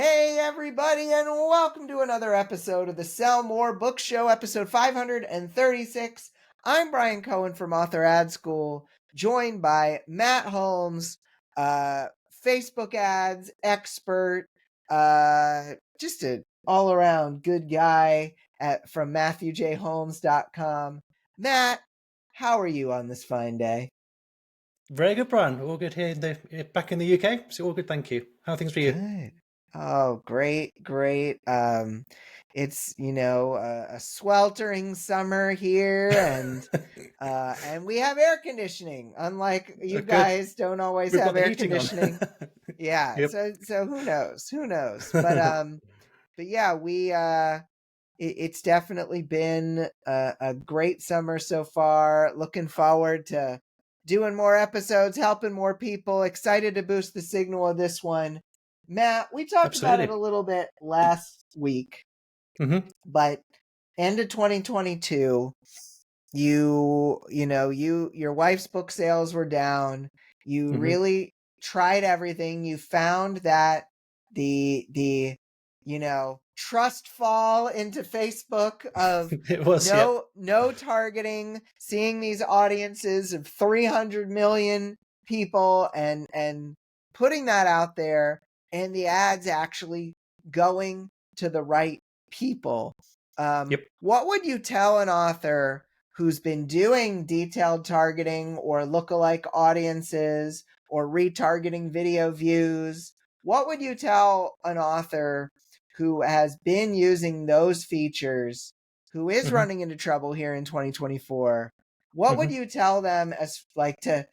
Hey, everybody, and welcome to another episode of the Sell More Book Show, episode 536. I'm Brian Cohen from Author Ad School, joined by Matt Holmes, Facebook ads expert, just an all around good guy from MatthewJHolmes.com. Matt, how are you on this fine day? Very good, Brian. All good here back in the UK. So all good, thank you. How are things for you? Good. Oh, great, great. It's, a sweltering summer here and we have air conditioning. Unlike you Good. guys don't always We've got have the air heating on. conditioning. Yeah, Yep. so who knows? Who knows? But yeah, it's definitely been a great summer so far. Looking forward to doing more episodes, helping more people. Excited to boost the signal of this one. Matt, we talked about it Absolutely. a little bit last week, but end of 2022, your wife's book sales were down. You really tried everything. You found that the trust fall into Facebook of It was, yeah. no targeting, seeing these audiences of 300 million people and putting that out there, and the ads actually going to the right people. Yep. What would you tell an author who's been doing detailed targeting or lookalike audiences or retargeting video views? What would you tell an author who has been using those features, who is running into trouble here in 2024? What would you tell them as like to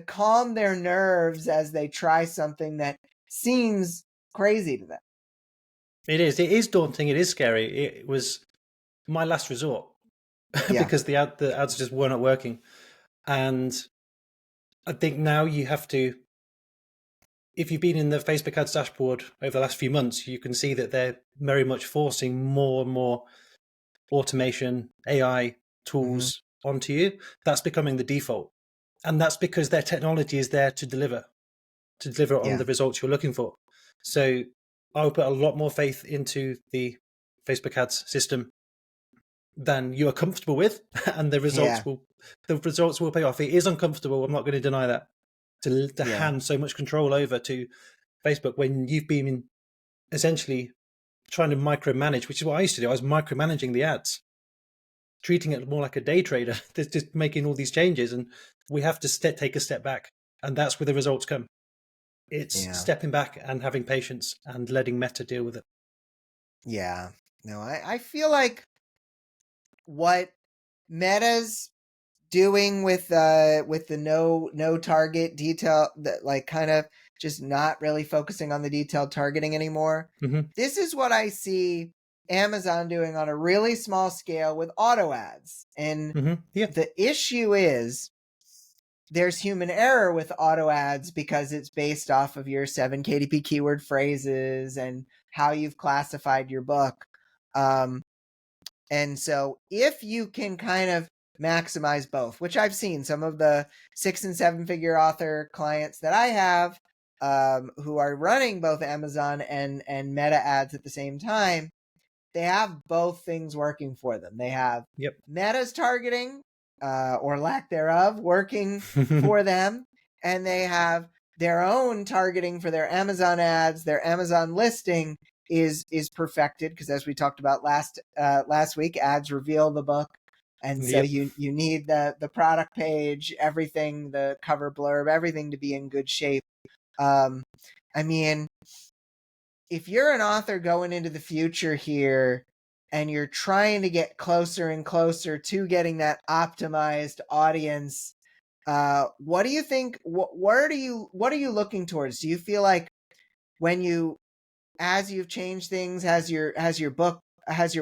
calm their nerves as they try something that seems crazy to them? It is daunting. It is scary. It was my last resort Yeah. because the ads just were not working. And I think now you have to, if you've been in the Facebook ads dashboard over the last few months, you can see that they're very much forcing more and more automation, AI tools onto you. That's becoming the default. And that's because their technology is there to deliver on the results you're looking for. So I would put a lot more faith into the Facebook ads system than you are comfortable with, and the results will pay off. It is uncomfortable. I'm not going to deny that. To hand so much control over to Facebook when you've been essentially trying to micromanage, which is what I used to do. I was micromanaging the ads, treating it more like a day trader, just making all these changes, and we have to take a step back, and that's where the results come. It's stepping back and having patience and letting Meta deal with it. Yeah. No, I feel like what Meta's doing with the no target detail, that like kind of just not really focusing on the detailed targeting anymore. This is what I see Amazon doing on a really small scale with auto ads. And the issue is there's human error with auto ads because it's based off of your 7 KDP keyword phrases and how you've classified your book. And so if you can kind of maximize both, which I've seen some of the 6 and 7 figure author clients that I have, who are running both Amazon and Meta ads at the same time, they have both things working for them. They have Meta's targeting, or lack thereof, working for them, and they have their own targeting for their Amazon ads. Their Amazon listing is perfected because, as we talked about last week, ads reveal the book, and so you need the product page, everything, the cover blurb, everything to be in good shape. I mean, if you're an author going into the future here and you're trying to get closer and closer to getting that optimized audience, what do you think? What are you looking towards? Do you feel like as you've changed things, has your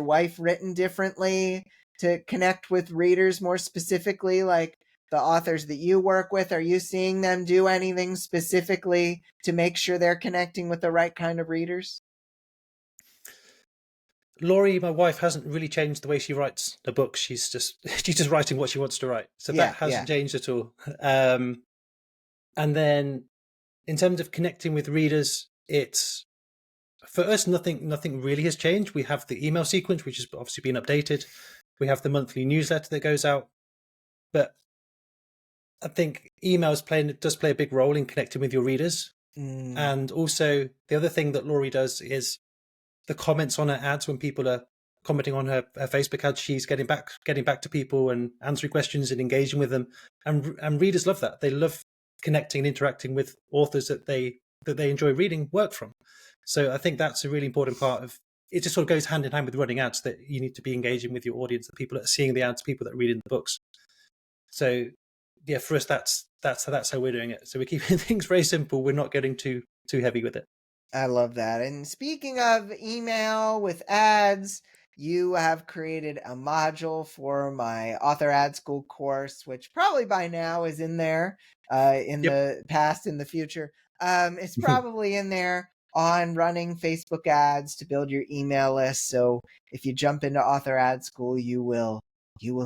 wife written differently to connect with readers more specifically, like the authors that you work with? Are you seeing them do anything specifically to make sure they're connecting with the right kind of readers? Laurie, my wife, hasn't really changed the way she writes the book. She's just writing what she wants to write. So that hasn't changed at all. And then in terms of connecting with readers, it's For us, nothing really has changed. We have the email sequence, which has obviously been updated. We have the monthly newsletter that goes out, but I think emails does play a big role in connecting with your readers. And also the other thing that Laurie does is the comments on her ads when people are commenting on her Facebook ads. She's getting back to people and answering questions and engaging with them. And readers love that. They love connecting and interacting with authors that they enjoy reading work from. So I think that's a really important part of it. Just sort of goes hand in hand with running ads, that you need to be engaging with your audience, the people that are seeing the ads, people that are reading the books. So yeah, for us, that's how we're doing it. So we're keeping things very simple. We're not getting too heavy with it. I love that. And speaking of email with ads, you have created a module for my Author Ad School course, which probably by now is in there in the past, in the future. It's probably in there on running Facebook ads to build your email list. So if you jump into Author Ad School, you will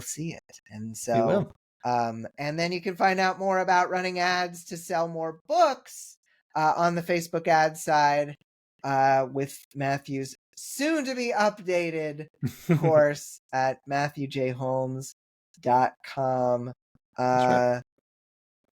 see it. And so, and then you can find out more about running ads to sell more books on the Facebook ad side with Matthew's soon to be updated course at matthewjholmes.com. Right.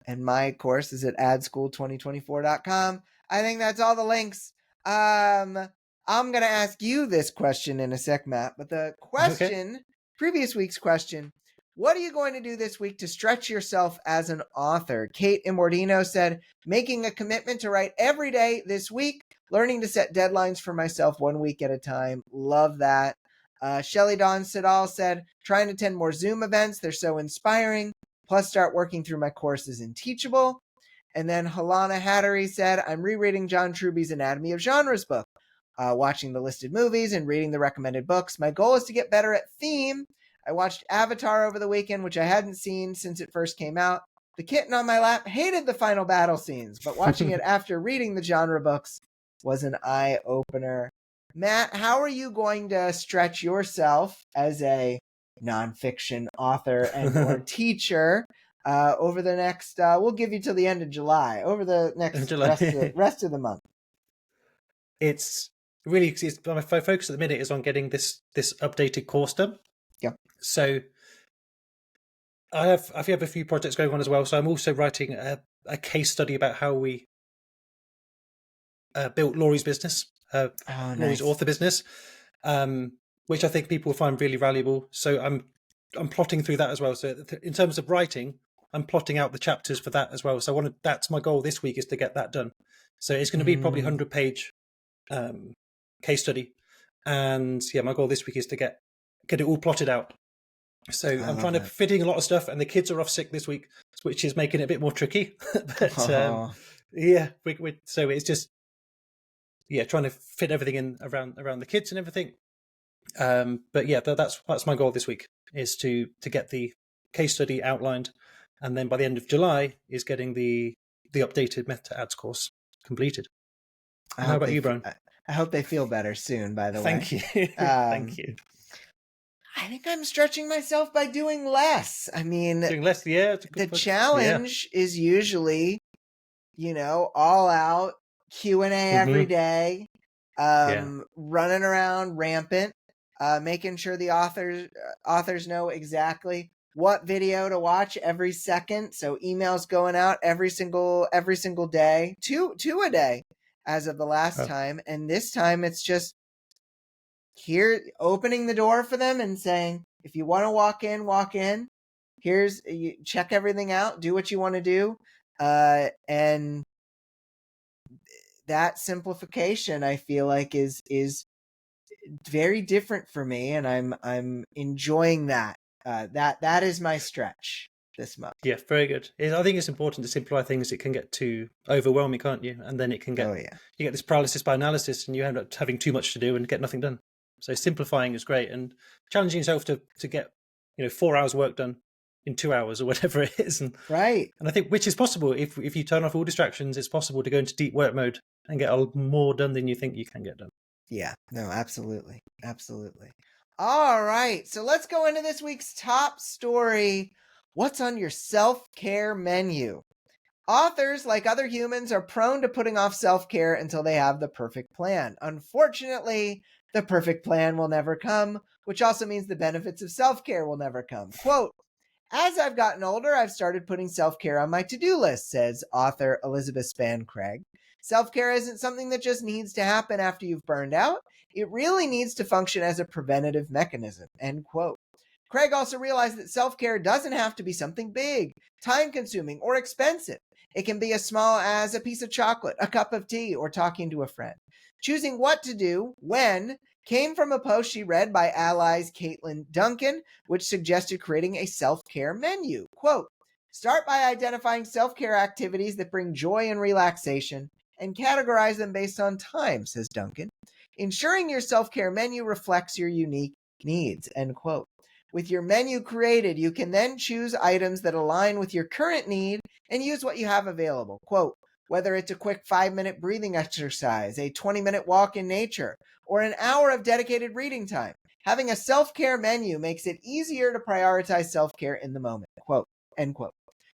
And my course is at adschool2024.com. I think that's all the links. I'm going to ask you this question in a sec, Matt, but the question, previous week's question, what are you going to do this week to stretch yourself as an author? Kate Immordino said, making a commitment to write every day this week, learning to set deadlines for myself 1 week at a time. Love that. Shelly Dawn Siddall said, trying to attend more Zoom events. They're so inspiring. Plus start working through my courses in Teachable. And then Halana Hattery said, I'm rereading John Truby's Anatomy of Genres book, watching the listed movies and reading the recommended books. My goal is to get better at theme. I watched Avatar over the weekend, which I hadn't seen since it first came out. The kitten on my lap hated the final battle scenes, but watching it after reading the genre books was an eye-opener. Matt, how are you going to stretch yourself as a nonfiction author and or teacher over the next, we'll give you till the end of July, over the next rest of the month? It's really, my focus at the minute is on getting this updated course done. Yeah. So I have a few projects going on as well. So I'm also writing a case study about how we built Laurie's business, Laurie's author business, which I think people will find really valuable. So I'm plotting through that as well. So in terms of writing, I'm plotting out the chapters for that as well. So that's my goal this week, is to get that done. So it's going to be probably 100-page case study, and yeah, my goal this week is to get it all plotted out. So I'm trying to fit in a lot of stuff, and the kids are off sick this week, which is making it a bit more tricky. But yeah, so it's just trying to fit everything in around the kids and everything. But yeah, that's my goal this week, is to get the case study outlined, and then by the end of July is getting the updated Meta Ads course completed. How about you, Brian? I hope they feel better soon, by the way. Thank you. Thank you. I think I'm stretching myself by doing less. I mean, doing less, yeah. The challenge is usually, all out Q&A every day, running around rampant, making sure the authors know exactly what video to watch every second. So emails going out every single day, two a day as of the last time. And this time it's just here, opening the door for them and saying, if you want to walk in. You check everything out, do what you want to do. And that simplification, I feel like, is very different for me, and I'm enjoying that. That is my stretch this month. Yeah, very good. I think it's important to simplify things. It can get too overwhelming, can't you? And then it can get you get this paralysis by analysis, and you end up having too much to do and get nothing done. So simplifying is great, and challenging yourself to get 4 hours work done in 2 hours or whatever it is. And I think, which is possible if you turn off all distractions, it's possible to go into deep work mode and get more done than you think you can get done. Yeah, no, absolutely. All right, so let's go into this week's top story. What's on your self-care menu? Authors, like other humans, are prone to putting off self-care until they have the perfect plan. Unfortunately, the perfect plan will never come, which also means the benefits of self-care will never come. Quote, as I've gotten older, I've started putting self-care on my to-do list, says author Elizabeth Spann Craig. Self-care isn't something that just needs to happen after you've burned out. It really needs to function as a preventative mechanism, end quote. Craig also realized that self-care doesn't have to be something big, time-consuming, or expensive. It can be as small as a piece of chocolate, a cup of tea, or talking to a friend. Choosing what to do, when, came from a post she read by Ally's Caitlin Duncan, which suggested creating a self-care menu. Quote, start by identifying self-care activities that bring joy and relaxation and categorize them based on time, says Duncan. Ensuring your self-care menu reflects your unique needs, end quote. With your menu created, you can then choose items that align with your current need and use what you have available. Quote, whether it's a quick 5-minute breathing exercise, a 20-minute walk in nature, or an hour of dedicated reading time. Having a self-care menu makes it easier to prioritize self-care in the moment. Quote, end quote.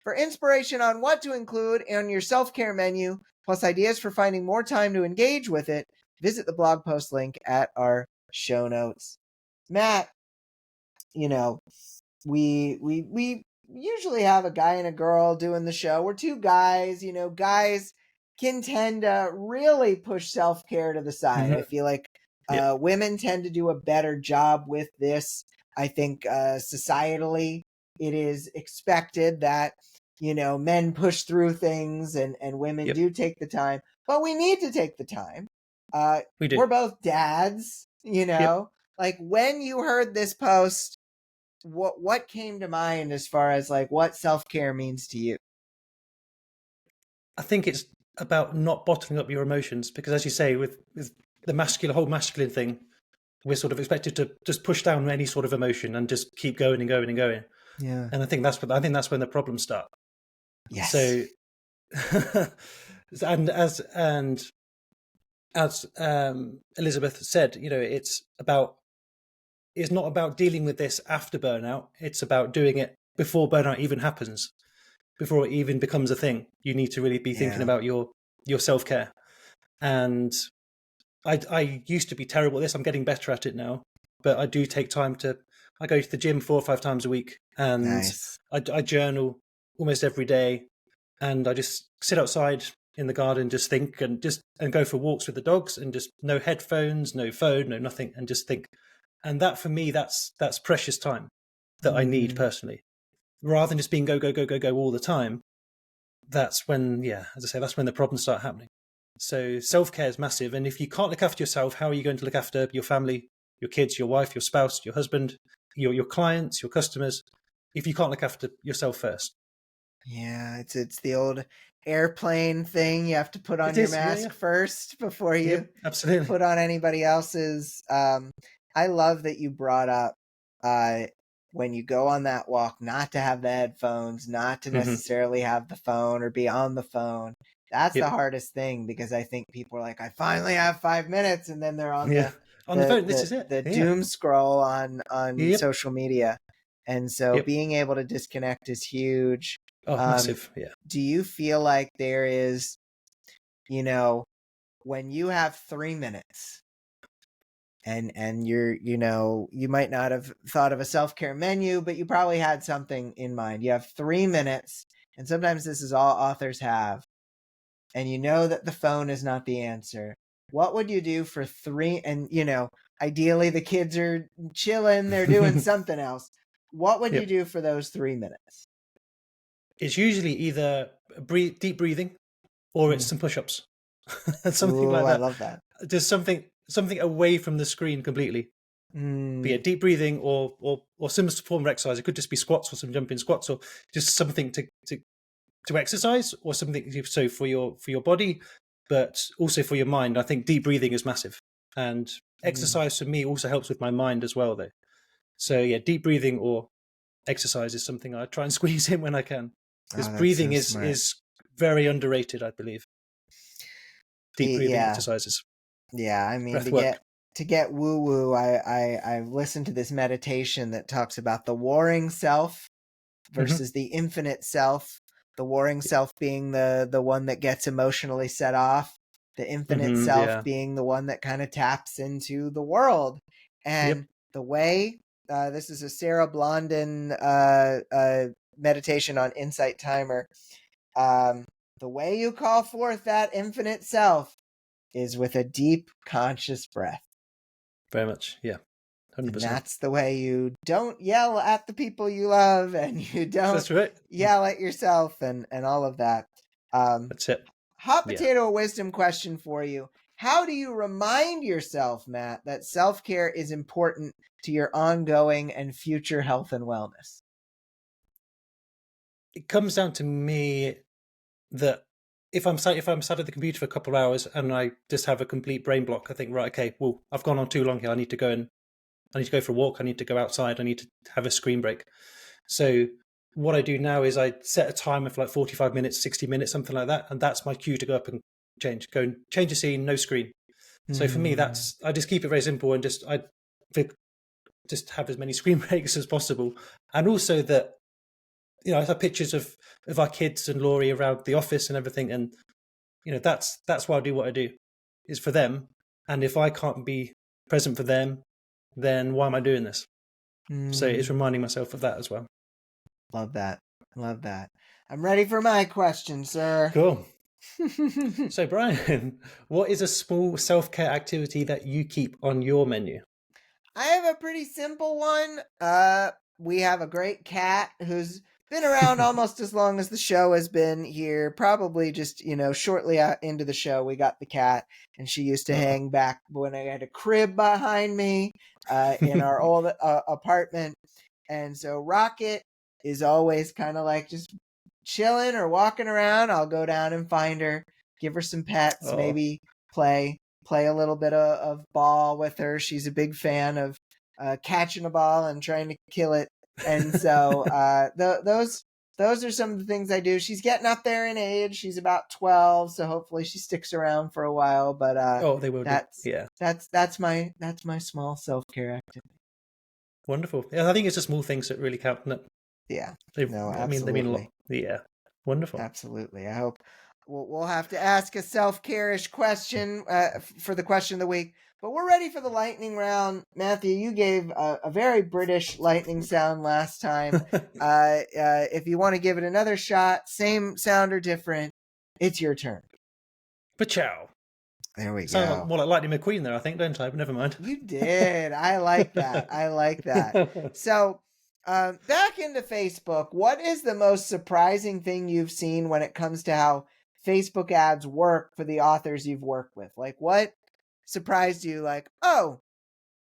For inspiration on what to include on your self-care menu, plus ideas for finding more time to engage with it, visit the blog post link at our show notes. Matt, you know, we usually have a guy and a girl doing the show. We're two guys, guys can tend to really push self-care to the side. I feel like women tend to do a better job with this. I think societally it is expected that men push through things and women do take the time, but we need to take the time. We do. We're both dads, like when you heard this post, what came to mind as far as like what self-care means to you? I think it's about not bottling up your emotions, because as you say, with the whole masculine thing, we're sort of expected to just push down any sort of emotion and just keep going and going and going. Yeah. And I think that's when the problems start. Yes. So and as Elizabeth said, it's not about dealing with this after burnout. It's about doing it before burnout even happens, before it even becomes a thing. You need to really be thinking about your self-care. And I used to be terrible at this. I'm getting better at it now, but I do take time I go to the gym 4 or 5 times a week, and Nice. I journal almost every day, and I just sit outside in the garden, just think, and go for walks with the dogs, and just no headphones, no phone, no nothing, and just think. And that, for me, that's precious time that I need personally, rather than just being go, go, go, go, go all the time. That's when, as I say, that's when the problems start happening. So self-care is massive. And if you can't look after yourself, how are you going to look after your family, your kids, your wife, your spouse, your husband, your clients, your customers, if you can't look after yourself first? Yeah, it's the old airplane thing. You have to put on your mask first before you absolutely put on anybody else's. I love that you brought up when you go on that walk, not to have the headphones, not to necessarily have the phone or be on the phone. That's the hardest thing, because I think people are like, I finally have 5 minutes, and then they're on the phone. This is it. The doom scroll on social media. And so being able to disconnect is huge. Oh, massive. Yeah. Do you feel like there is, when you have 3 minutes and you're, you might not have thought of a self-care menu, but you probably had something in mind. You have 3 minutes, and sometimes this is all authors have, and you know that the phone is not the answer. What would you do for 3? And, ideally the kids are chilling, they're doing something else. What would you do for those 3 minutes? It's usually either deep breathing, or it's some push-ups. Something like that. I love that. Just something away from the screen completely. Be it deep breathing or some form of exercise. It could just be squats or some jumping squats, or just something to exercise, or something so for your body, but also for your mind. I think deep breathing is massive, and exercise for me also helps with my mind as well, though. So deep breathing or exercise is something I try and squeeze in when I can, because breathing is very underrated, I believe. Deep breathing exercises. Yeah, I mean, to get woo woo, I listened to this meditation that talks about the warring self versus the infinite self, the warring self being the one that gets emotionally set off, the infinite self Yeah. being the one that kind of taps into the world. And Yep. the way this is a Sarah Blondin meditation on Insight Timer. The way you call forth that infinite self is with a deep conscious breath. Very much. Yeah. 100%. And that's the way you don't yell at the people you love, and you don't That's right. yell at yourself, and all of that. That's it. Hot Yeah. potato wisdom question for you. How do you remind yourself, Matt, that self-care is important to your ongoing and future health and wellness? It comes down to me that if I'm sat at the computer for a couple of hours and I just have a complete brain block, I think, right, okay, well, I've gone on too long here. I need to go for a walk. I need to go outside. I need to have a screen break. So what I do now is I set a timer for like 45 minutes, 60 minutes, something like that. And that's my cue to go up and change the scene, no screen. So for me, I just keep it very simple and just have as many screen breaks as possible. And also that, I have pictures of our kids and Laurie around the office and everything. And, that's why I do what I do, is for them. And if I can't be present for them, then why am I doing this? So it's reminding myself of that as well. Love that. Love that. I'm ready for my question, sir. Cool. So, Brian, what is a small self-care activity that you keep on your menu? I have a pretty simple one. We have a great cat who's been around almost as long as the show has been here. Probably just, shortly into the show, we got the cat, and she used to hang back when I had a crib behind me in our old apartment. And so Rocket is always kind of like just chilling or walking around. I'll go down and find her, give her some pets, maybe play a little bit of ball with her. She's a big fan of catching a ball and trying to kill it. And so those are some of the things I do. She's getting up there in age. She's about 12, so hopefully she sticks around for a while. But they will. That's my small self-care activity. Wonderful. Yeah, I think it's the small things that really count. Yeah. Absolutely. They mean a lot. Yeah. Wonderful. Absolutely. I hope we'll have to ask a self-care-ish question for the question of the week. But we're ready for the lightning round. Matthew, you gave a very British lightning sound last time. If you want to give it another shot, same sound or different, it's your turn. Pachow. There we Sound go. more like Lightning McQueen there, I think, don't I? But never mind. You did. I like that. I like that. So, back into Facebook, what is the most surprising thing you've seen when it comes to how Facebook ads work for the authors you've worked with? Like, what surprised you? Like, oh,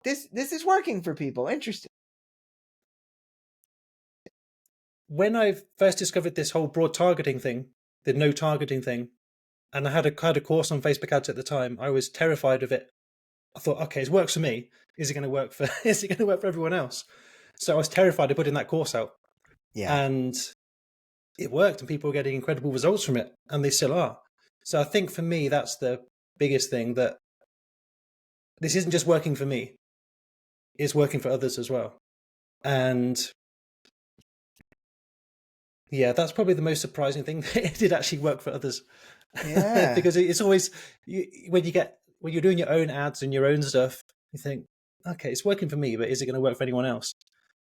this is working for people. Interesting. When I first discovered this whole broad targeting thing, the no targeting thing, and I had a course on Facebook ads at the time, I was terrified of it. I thought, okay, it works for me. Is it going to work for everyone else? So I was terrified of putting that course out. Yeah. And it worked, and people were getting incredible results from it, and they still are. So I think for me, that's the biggest thing, that this isn't just working for me, it's working for others as well. And yeah, that's probably the most surprising thing, that it did actually work for others. Yeah. Because it's always, when you're doing your own ads and your own stuff, you think, okay, it's working for me, but is it going to work for anyone else?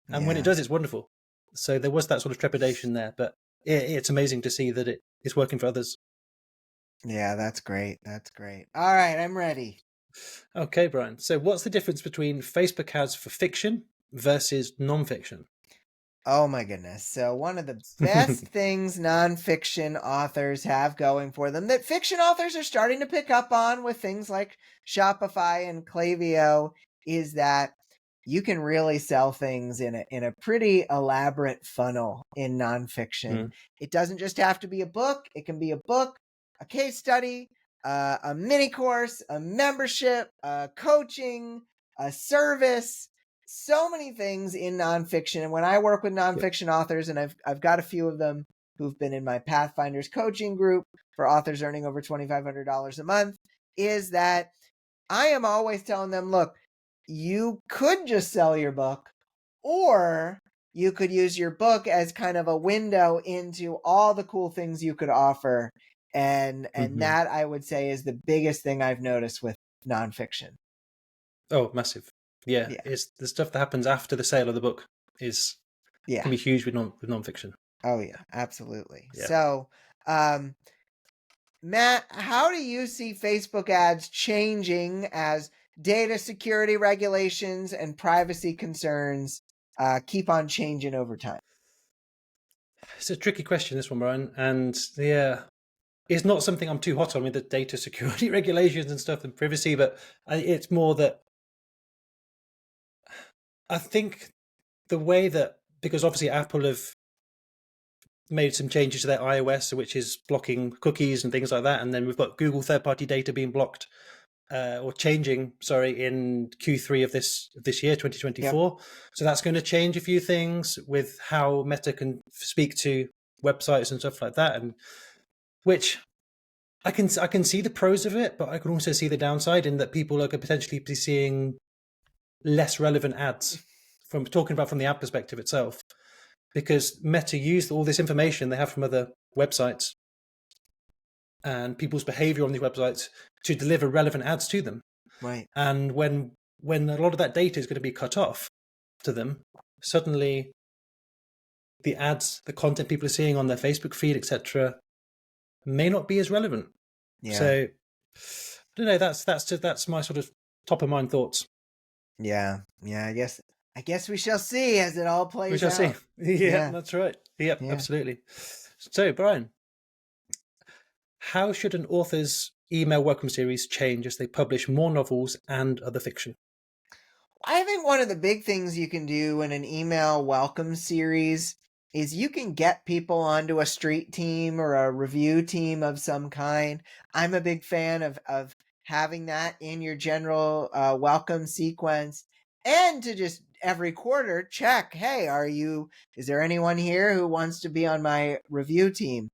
And when it does, it's wonderful. So there was that sort of trepidation there, but it's amazing to see that it's working for others. Yeah, that's great. That's great. All right, I'm ready. Okay, Brian. So what's the difference between Facebook ads for fiction versus nonfiction? Oh my goodness. So one of the best things nonfiction authors have going for them that fiction authors are starting to pick up on with things like Shopify and Klaviyo is that you can really sell things in a pretty elaborate funnel in nonfiction. It doesn't just have to be a book. It can be a book, a case study, a mini course, a membership, coaching, a service. So many things in nonfiction. And when I work with nonfiction authors, and I've got a few of them who've been in my Pathfinders coaching group for authors earning over $2,500 a month, is that I am always telling them, look, you could just sell your book, or you could use your book as kind of a window into all the cool things you could offer. And that, I would say, is the biggest thing I've noticed with nonfiction. Oh, massive. Yeah, Yeah. it's the stuff that happens after the sale of the book can be huge with nonfiction. Oh yeah, absolutely. Yeah. So, Matt, how do you see Facebook ads changing as data security regulations and privacy concerns keep on changing over time? It's a tricky question, this one, Brian. And yeah, it's not something I'm too hot on with the data security regulations and stuff and privacy, but it's more that I think the way that, because obviously Apple have made some changes to their iOS, which is blocking cookies and things like that. And then we've got Google third-party data being blocked or changing, in Q3 of this year, 2024. Yep. So that's going to change a few things with how Meta can speak to websites and stuff like that, and which I can see the pros of it, but I can also see the downside in that people are potentially be seeing less relevant ads from the ad perspective itself, because Meta used all this information they have from other websites and people's behavior on these websites to deliver relevant ads to them. Right. And when a lot of that data is going to be cut off to them, suddenly the ads, the content people are seeing on their Facebook feed, etc., may not be as relevant. Yeah. So I don't know. That's my sort of top of mind thoughts. Yeah. I guess we shall see as it all plays out. We shall see. Yeah, that's right. Yep, yeah. Absolutely. So, Brian, how should an author's email welcome series change as they publish more novels and other fiction? I think one of the big things you can do in an email welcome series is you can get people onto a street team or a review team of some kind. I'm a big fan of having that in your general welcome sequence, and to just every quarter check, hey, is there anyone here who wants to be on my review team?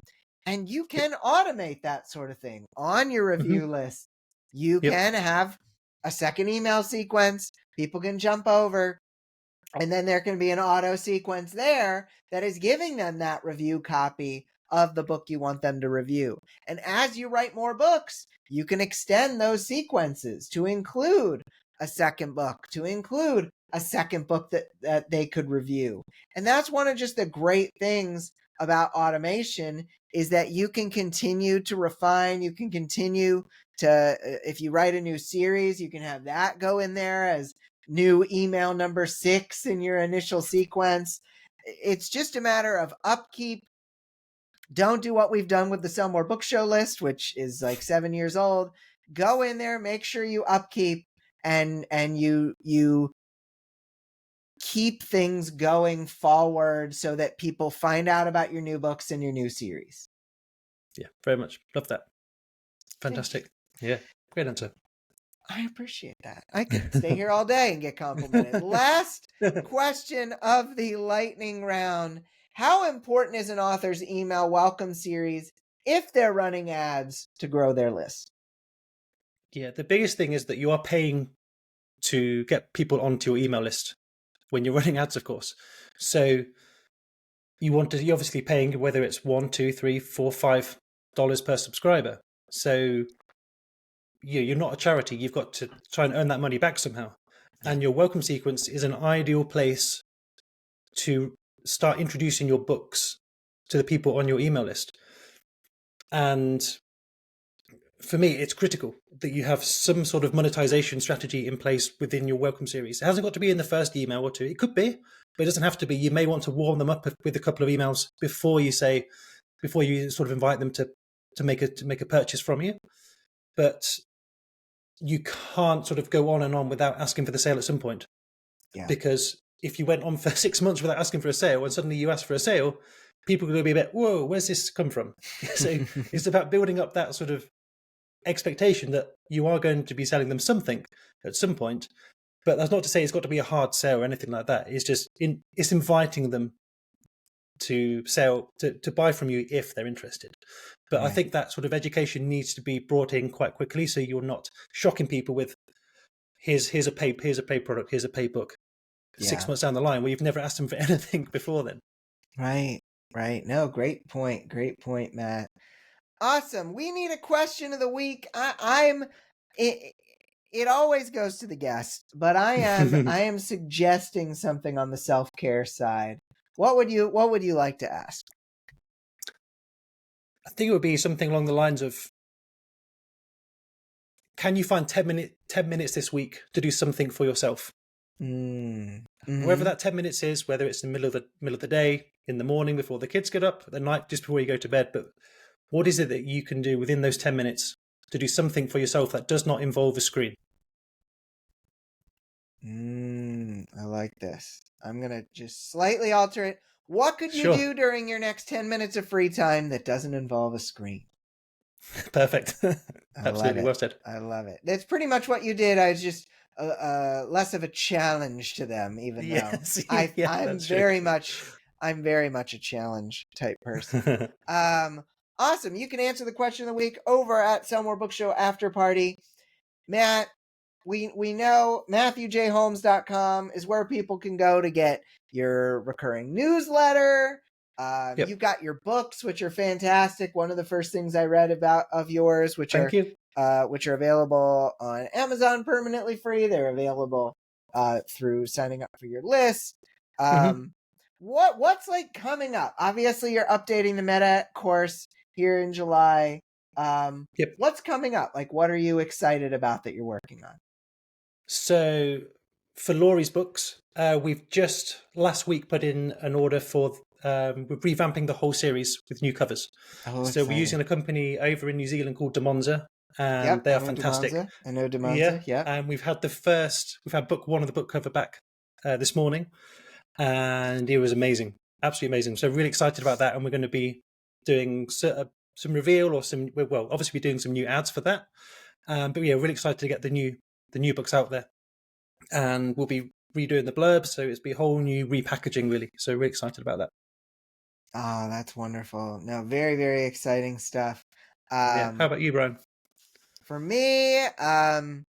And you can automate that sort of thing on your review list. You can have a second email sequence. People can jump over, and then there can be an auto sequence there that is giving them that review copy of the book you want them to review. And as you write more books, you can extend those sequences to include a second book, to include a second book that they could review. And that's one of just the great things about automation, is that you can continue to refine, you can continue to, if you write a new series, you can have that go in there as new email number 6 in your initial sequence. It's just a matter of upkeep. Don't do what we've done with the Sell More Book Show list, which is like 7 years old. Go in there, make sure you upkeep, and you keep things going forward so that people find out about your new books and your new series. Yeah, very much. Love that. Fantastic. Yeah, great answer. I appreciate that. I could stay here all day and get complimented. Last question of the lightning round. How important is an author's email welcome series if they're running ads to grow their list? Yeah, the biggest thing is that you are paying to get people onto your email list when you're running ads, of course. So you're obviously paying, whether it's $1, $2, $3, $4, $5 per subscriber. So you're not a charity. You've got to try and earn that money back somehow. And your welcome sequence is an ideal place to start introducing your books to the people on your email list. And for me, it's critical that you have some sort of monetization strategy in place within your welcome series. It hasn't got to be in the first email or two. It could be, but it doesn't have to be. You may want to warm them up with a couple of emails before you sort of invite them to make a purchase from you. But you can't sort of go on and on without asking for the sale at some point. Yeah. Because if you went on for 6 months without asking for a sale and suddenly you ask for a sale, people are going to be a bit, whoa, where's this come from? So it's about building up that sort of expectation that you are going to be selling them something at some point. But that's not to say it's got to be a hard sale or anything like that. It's just it's inviting them to sell, to buy from you if they're interested. But right. I think that sort of education needs to be brought in quite quickly, so you're not shocking people with here's a paid product, here's a paid book. 6 months down the line where you've never asked them for anything before then. Right. No, great point, Matt. Awesome. We need a question of the week. It always goes to the guest, but I am suggesting something on the self-care side. What would you like to ask? I think it would be something along the lines of, can you find 10 minutes this week to do something for yourself? Whether that 10 minutes is, whether it's in the middle of the day, in the morning before the kids get up, at night just before you go to bed, but what is it that you can do within those 10 minutes to do something for yourself that does not involve a screen? I like this. I'm going to just slightly alter it. What could you do during your next 10 minutes of free time that doesn't involve a screen? Perfect. Absolutely, well said. I love it. That's pretty much what you did. I was just less of a challenge to them, even though I'm very much a challenge type person. Awesome. You can answer the question of the week over at Sell More Book Show After Party. Matt, we know MatthewJHolmes.com is where people can go to get your recurring newsletter. You've got your books, which are fantastic. One of the first things I read about of yours, which are available on Amazon permanently free. They're available through signing up for your list. What's like coming up? Obviously, you're updating the meta course here in July. What's coming up? Like, what are you excited about that you're working on? So for Laurie's books, we've just last week put in an order for we're revamping the whole series with new covers. So we're using a company over in New Zealand called DeMonza, and they are fantastic. I know DeMonza. Yeah. And we've had book one of the book cover back this morning, and it was amazing, absolutely amazing. So really excited about that, and we're going to be doing some reveal or obviously we're doing some new ads for that. But yeah, really excited to get the new books out there, and we'll be redoing the blurb, so it's be a whole new repackaging really. So really excited about that. Oh, that's wonderful. No, very, very exciting stuff. How about you, Brian? For me, I'm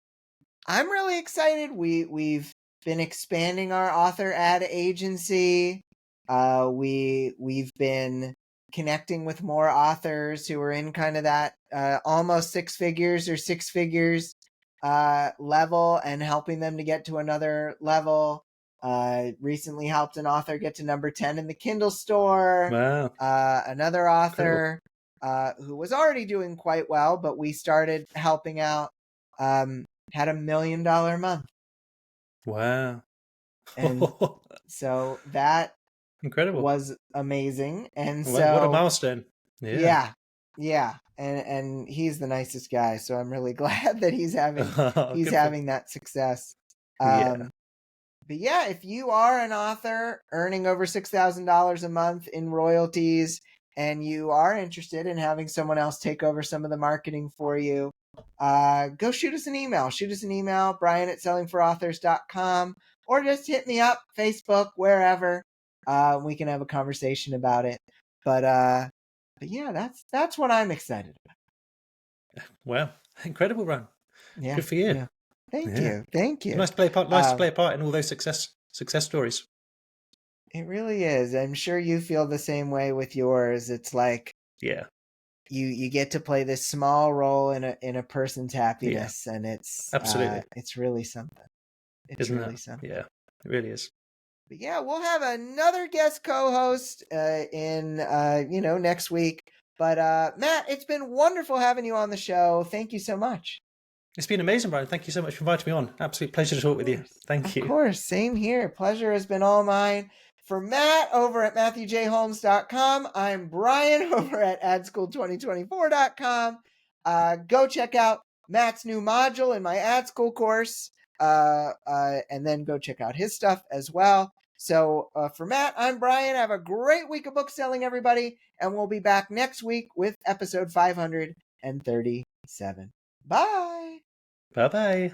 really excited. We've been expanding our author ad agency. We've been connecting with more authors who are in kind of that almost six figures level and helping them to get to another level. Recently helped an author get to number 10 in the Kindle store. Wow. Another author who was already doing quite well, but we started helping out, had $1 million month. Wow. And so that incredible was amazing. And what a milestone. Yeah. And he's the nicest guy. So I'm really glad that he's having that success. But yeah, if you are an author earning over $6,000 a month in royalties and you are interested in having someone else take over some of the marketing for you, go shoot us an email. Brian@sellingforauthors.com, or just hit me up, Facebook, wherever. We can have a conversation about it. But yeah, that's what I'm excited about. Wow, incredible, Ron. Yeah, good for you. Yeah. Thank you. Nice to play a part. Nice to play a part in all those success stories. It really is. I'm sure you feel the same way with yours. It's like you get to play this small role in a person's happiness, and it's absolutely it's really something. Something. Yeah, it really is. But yeah, we'll have another guest co-host in next week. But Matt, it's been wonderful having you on the show. Thank you so much. It's been amazing, Brian. Thank you so much for inviting me on. Absolute pleasure to talk with you. Thank you. Of course. Same here. Pleasure has been all mine. For Matt over at MatthewJHolmes.com, I'm Brian over at AdSchool2024.com. Go check out Matt's new module in my Ad School course, and then go check out his stuff as well. So for Matt, I'm Brian. Have a great week of book selling, everybody, and we'll be back next week with episode 537. Bye. Bye-bye.